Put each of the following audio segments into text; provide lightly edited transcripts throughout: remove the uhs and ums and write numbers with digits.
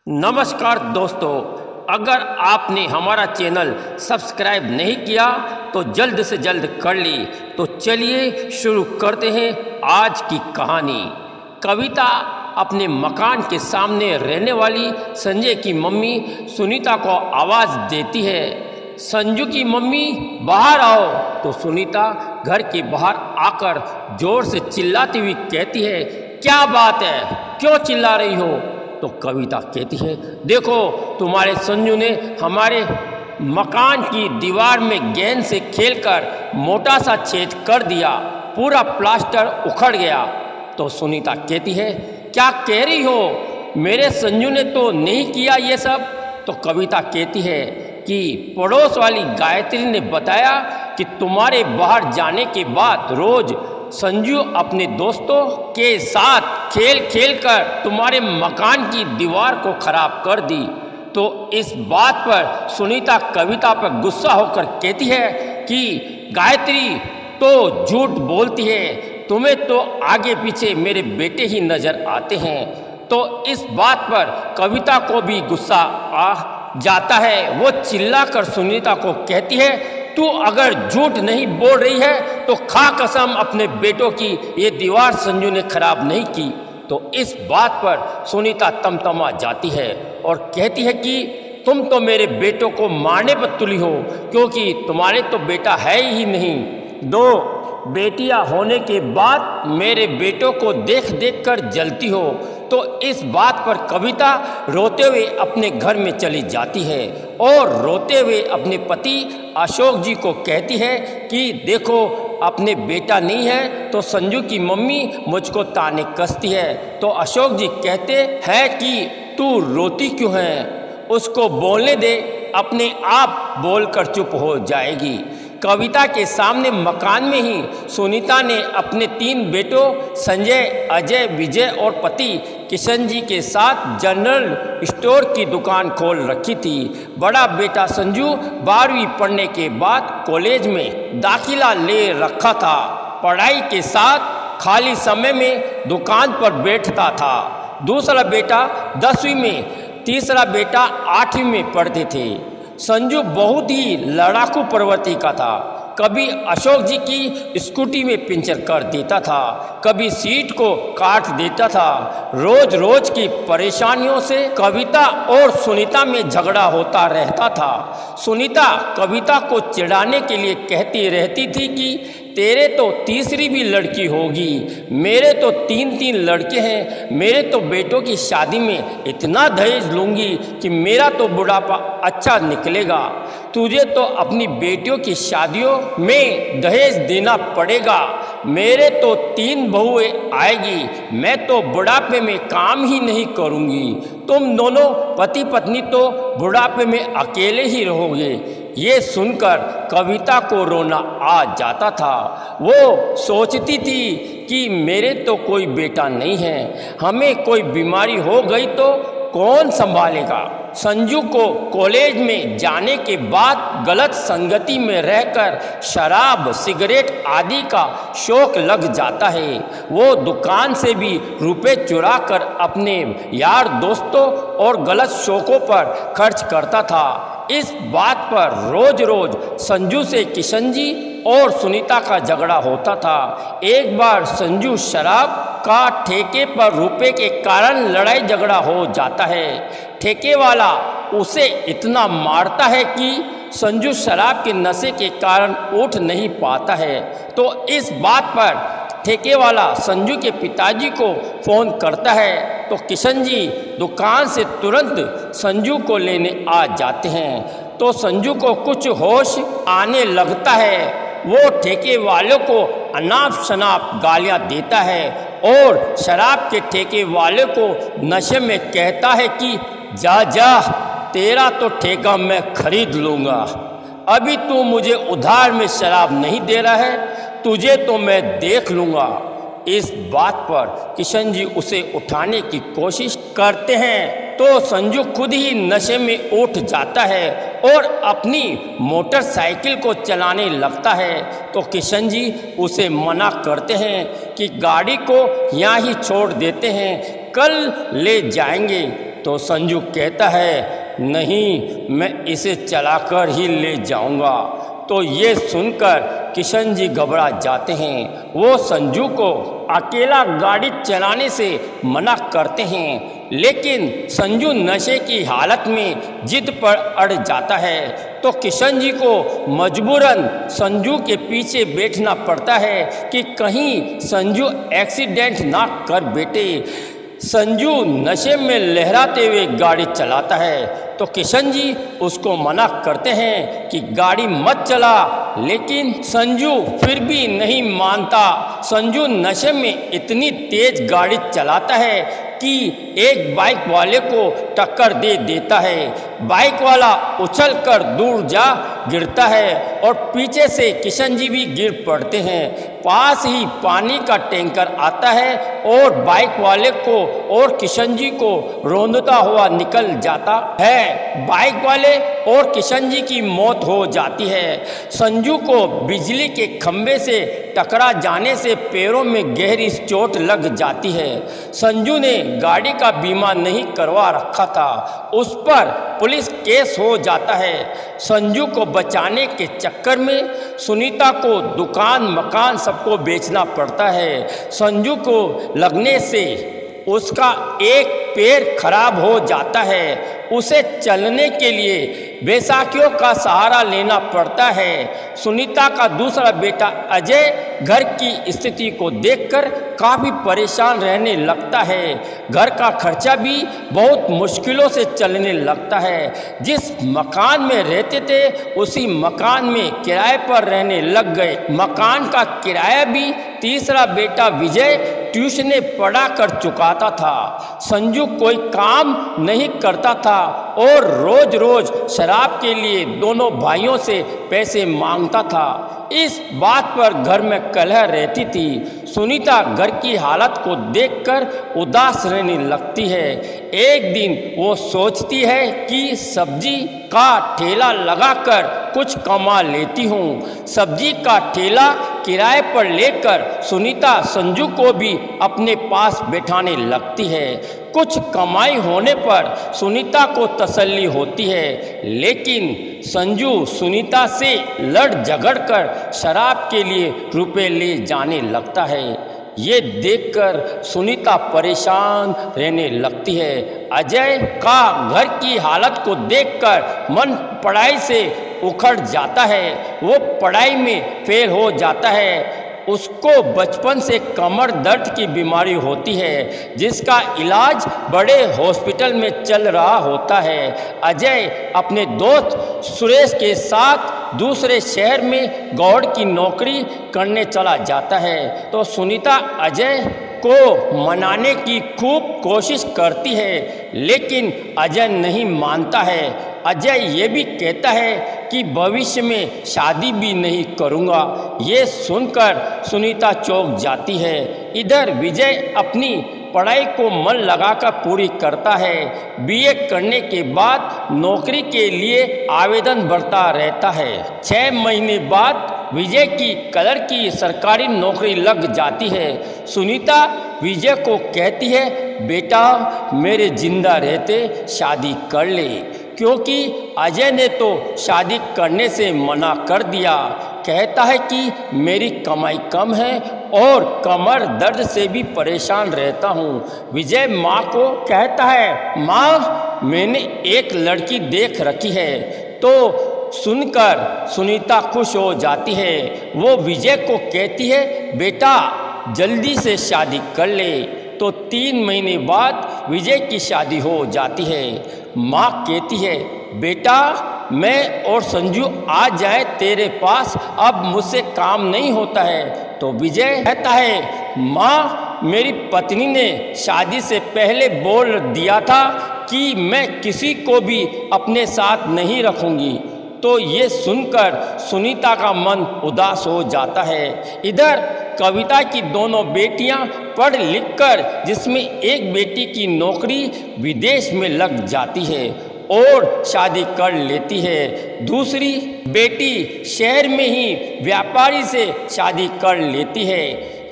नमस्कार दोस्तों, अगर आपने हमारा चैनल सब्सक्राइब नहीं किया तो जल्द से जल्द कर ली। तो चलिए शुरू करते हैं आज की कहानी। कविता अपने मकान के सामने रहने वाली संजय की मम्मी सुनीता को आवाज़ देती है। संजू की मम्मी बाहर आओ। तो सुनीता घर के बाहर आकर जोर से चिल्लाती हुई कहती है, क्या बात है, क्यों चिल्ला रही हो? तो कविता कहती है, देखो तुम्हारे संजू ने हमारे मकान की दीवार में गेंद से खेलकर मोटा सा छेद कर दिया, पूरा प्लास्टर उखड़ गया। तो सुनीता कहती है, क्या कह रही हो, मेरे संजू ने तो नहीं किया ये सब। तो कविता कहती है कि पड़ोस वाली गायत्री ने बताया कि तुम्हारे बाहर जाने के बाद रोज संजू अपने दोस्तों के साथ खेल खेल कर तुम्हारे मकान की दीवार को खराब कर दी। तो इस बात पर सुनीता कविता पर गुस्सा होकर कहती है कि गायत्री तो झूठ बोलती है, तुम्हें तो आगे पीछे मेरे बेटे ही नजर आते हैं। तो इस बात पर कविता को भी गुस्सा आ जाता है। वो चिल्लाकर सुनीता को कहती है, तू अगर झूठ नहीं बोल रही है तो खा कसम अपने बेटों की, ये दीवार संजू ने खराब नहीं की। तो इस बात पर सुनीता तमतमा जाती है और कहती है कि तुम तो मेरे बेटों को मारने पर तुली हो, क्योंकि तुम्हारे तो बेटा है ही नहीं। दो बेटियां होने के बाद मेरे बेटों को देख देख कर जलती हो। तो इस बात पर कविता रोते हुए अपने घर में चली जाती है और रोते हुए अपने पति अशोक जी को कहती है कि देखो अपने बेटा नहीं है तो संजू की मम्मी मुझको ताने कसती है। तो अशोक जी कहते हैं कि तू रोती क्यों है, उसको बोलने दे, अपने आप बोलकर चुप हो जाएगी। कविता के सामने मकान में ही सुनीता ने अपने 3 बेटों संजय, अजय, विजय और पति किशन जी के साथ जनरल स्टोर की दुकान खोल रखी थी। बड़ा बेटा संजू 12वीं पढ़ने के बाद कॉलेज में दाखिला ले रखा था। पढ़ाई के साथ खाली समय में दुकान पर बैठता था। दूसरा बेटा 10वीं में, तीसरा बेटा 8वीं में पढ़ते थे। संजू बहुत ही लड़ाकू प्रवृत्ति का था। कभी अशोक जी की स्कूटी में पंचर कर देता था, कभी सीट को काट देता था। रोज रोज की परेशानियों से कविता और सुनीता में झगड़ा होता रहता था। सुनीता कविता को चिढ़ाने के लिए कहती रहती थी कि तेरे तो तीसरी भी लड़की होगी, मेरे तो 3 लड़के हैं, मेरे तो बेटों की शादी में इतना दहेज लूँगी कि मेरा तो बुढ़ापा अच्छा निकलेगा। तुझे तो अपनी बेटियों की शादियों में दहेज देना पड़ेगा। मेरे तो 3 बहुएं आएगी, मैं तो बुढ़ापे में काम ही नहीं करूँगी। तुम दोनों पति पत्नी तो बुढ़ापे में अकेले ही रहोगे। ये सुनकर कविता को रोना आ जाता था। वो सोचती थी कि मेरे तो कोई बेटा नहीं है, हमें कोई बीमारी हो गई तो कौन संभालेगा। संजू को कॉलेज में जाने के बाद गलत संगति में रहकर शराब, सिगरेट आदि का शौक लग जाता है। वो दुकान से भी रुपए चुरा कर अपने यार दोस्तों और गलत शौकों पर खर्च करता था। इस बात पर रोज रोज संजू से किशन जी और सुनीता का झगड़ा होता था। एक बार संजू शराब का ठेके पर रुपए के कारण लड़ाई झगड़ा हो जाता है। ठेके वाला उसे इतना मारता है कि संजू शराब के नशे के कारण उठ नहीं पाता है। तो इस बात पर ठेके वाला संजू के पिताजी को फ़ोन करता है। तो किशन जी दुकान से तुरंत संजू को लेने आ जाते हैं। तो संजू को कुछ होश आने लगता है। वो ठेके वालों को अनाप शनाप गालियाँ देता है और शराब के ठेके वाले को नशे में कहता है कि जा जा, तेरा तो ठेका मैं खरीद लूँगा, अभी तू मुझे उधार में शराब नहीं दे रहा है, तुझे तो मैं देख लूँगा। इस बात पर किशन जी उसे उठाने की कोशिश करते हैं तो संजू खुद ही नशे में उठ जाता है और अपनी मोटरसाइकिल को चलाने लगता है। तो किशन जी उसे मना करते हैं कि गाड़ी को यहाँ ही छोड़ देते हैं, कल ले जाएंगे। तो संजू कहता है नहीं, मैं इसे चलाकर ही ले जाऊंगा। तो ये सुनकर किशन जी घबरा जाते हैं। वो संजू को अकेला गाड़ी चलाने से मना करते हैं, लेकिन संजू नशे की हालत में जिद पर अड़ जाता है। तो किशन जी को मजबूरन संजू के पीछे बैठना पड़ता है कि कहीं संजू एक्सीडेंट ना कर बैठे। संजू नशे में लहराते हुए गाड़ी चलाता है, तो किशन जी उसको मना करते हैं कि गाड़ी मत चला, लेकिन संजू फिर भी नहीं मानता। संजू नशे में इतनी तेज गाड़ी चलाता है कि एक बाइक वाले को टक्कर दे देता है। बाइक वाला उछलकर दूर जा गिरता है और पीछे से किशन जी भी गिर पड़ते हैं। पास ही पानी का टैंकर आता है और बाइक वाले को और किशन जी को रौंदता हुआ निकल जाता है। बाइक वाले और किशन जी की मौत हो जाती है। संजू को बिजली के खंभे से टकरा जाने से पैरों में गहरी चोट लग जाती है। संजू ने गाड़ी का बीमा नहीं करवा रखा था, उस पर पुलिस केस हो जाता है। संजू को बचाने के चक्कर में सुनीता को दुकान मकान सबको बेचना पड़ता है। संजू को लगने से उसका एक पैर खराब हो जाता है। उसे चलने के लिए बैसाखियों का सहारा लेना पड़ता है। सुनीता का दूसरा बेटा अजय घर की स्थिति को देखकर काफ़ी परेशान रहने लगता है। घर का खर्चा भी बहुत मुश्किलों से चलने लगता है। जिस मकान में रहते थे उसी मकान में किराए पर रहने लग गए। मकान का किराया भी तीसरा बेटा विजय ट्यूशने पढ़ा कर चुकाता था। संजू कोई काम नहीं करता था और रोज रोज शराब के लिए दोनों भाइयों से पैसे मांगता था। इस बात पर घर में कलह रहती थी। सुनीता घर की हालत को देखकर उदास रहने लगती है। एक दिन वो सोचती है कि सब्जी का ठेला लगाकर कुछ कमा लेती हूँ। सब्जी का ठेला किराए पर लेकर सुनीता संजू को भी अपने पास बैठाने लगती है। कुछ कमाई होने पर सुनीता को तसल्ली होती है, लेकिन संजू सुनीता से लड़ झगड़ कर शराब के लिए रुपए ले जाने लगता है। ये देखकर सुनीता परेशान रहने लगती है। अजय का घर की हालत को देखकर मन पढ़ाई से उखड़ जाता है। वो पढ़ाई में फेल हो जाता है। उसको बचपन से कमर दर्द की बीमारी होती है, जिसका इलाज बड़े हॉस्पिटल में चल रहा होता है। अजय अपने दोस्त सुरेश के साथ दूसरे शहर में गौड़ की नौकरी करने चला जाता है। तो सुनीता अजय को मनाने की खूब कोशिश करती है, लेकिन अजय नहीं मानता है। अजय ये भी कहता है कि भविष्य में शादी भी नहीं करूँगा। ये सुनकर सुनीता चौंक जाती है। इधर विजय अपनी पढ़ाई को मन लगाकर पूरी करता है। बीए करने के बाद नौकरी के लिए आवेदन भरता रहता है। 6 महीने बाद विजय की कलर की सरकारी नौकरी लग जाती है। सुनीता विजय को कहती है, बेटा मेरे जिंदा रहते शादी कर ले, क्योंकि अजय ने तो शादी करने से मना कर दिया। कहता है कि मेरी कमाई कम है और कमर दर्द से भी परेशान रहता हूँ। विजय माँ को कहता है, माँ मैंने एक लड़की देख रखी है। तो सुनकर सुनीता खुश हो जाती है। वो विजय को कहती है, बेटा जल्दी से शादी कर ले। तो 3 महीने बाद विजय की शादी हो जाती है। माँ कहती है, बेटा मैं और संजू आ जाए तेरे पास, अब मुझसे काम नहीं होता है। तो विजय कहता है, माँ मेरी पत्नी ने शादी से पहले बोल दिया था कि मैं किसी को भी अपने साथ नहीं रखूँगी। तो ये सुनकर सुनीता का मन उदास हो जाता है। इधर कविता की दोनों बेटियां पढ़ लिखकर, जिसमें एक बेटी की नौकरी विदेश में लग जाती है और शादी कर लेती है। दूसरी बेटी शहर में ही व्यापारी से शादी कर लेती है।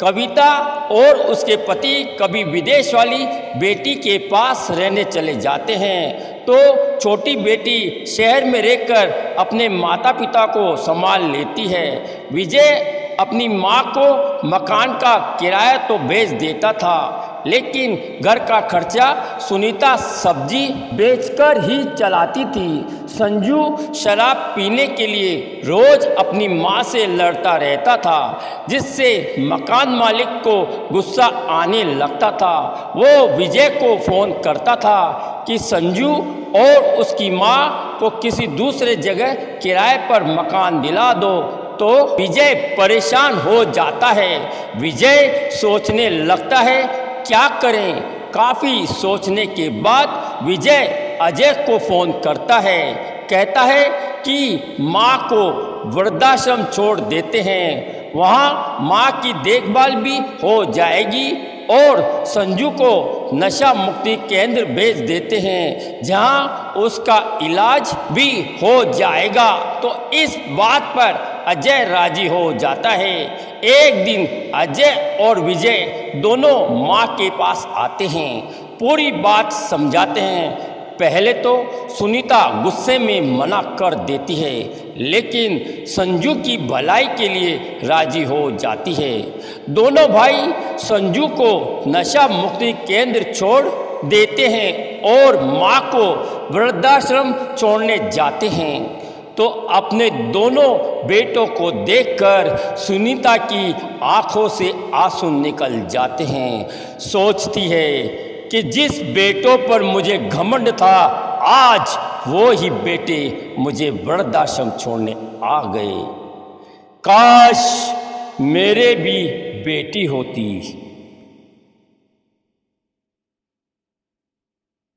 कविता और उसके पति कभी विदेश वाली बेटी के पास रहने चले जाते हैं तो छोटी बेटी शहर में रहकर अपने माता पिता को संभाल लेती है। विजय अपनी माँ को मकान का किराया तो भेज देता था, लेकिन घर का खर्चा सुनीता सब्जी बेचकर ही चलाती थी। संजू शराब पीने के लिए रोज अपनी माँ से लड़ता रहता था, जिससे मकान मालिक को गुस्सा आने लगता था। वो विजय को फ़ोन करता था कि संजू और उसकी माँ को किसी दूसरे जगह किराए पर मकान दिला दो, तो विजय परेशान हो जाता है। विजय सोचने लगता है क्या करें। काफ़ी सोचने के बाद विजय अजय को फ़ोन करता है। कहता है कि माँ को वृद्धाश्रम छोड़ देते हैं, वहाँ माँ की देखभाल भी हो जाएगी और संजू को नशा मुक्ति केंद्र भेज देते हैं, जहाँ उसका इलाज भी हो जाएगा। तो इस बात पर अजय राजी हो जाता है। एक दिन अजय और विजय दोनों माँ के पास आते हैं, पूरी बात समझाते हैं। पहले तो सुनीता गुस्से में मना कर देती है, लेकिन संजू की भलाई के लिए राजी हो जाती है। दोनों भाई संजू को नशा मुक्ति केंद्र छोड़ देते हैं और माँ को वृद्धाश्रम छोड़ने जाते हैं। तो अपने दोनों बेटों को देखकर सुनीता की आंखों से आंसू निकल जाते हैं। सोचती है कि जिस बेटों पर मुझे घमंड था, आज वो ही बेटे मुझे वृद्धाश्रम छोड़ने आ गए। काश मेरे भी बेटी होती।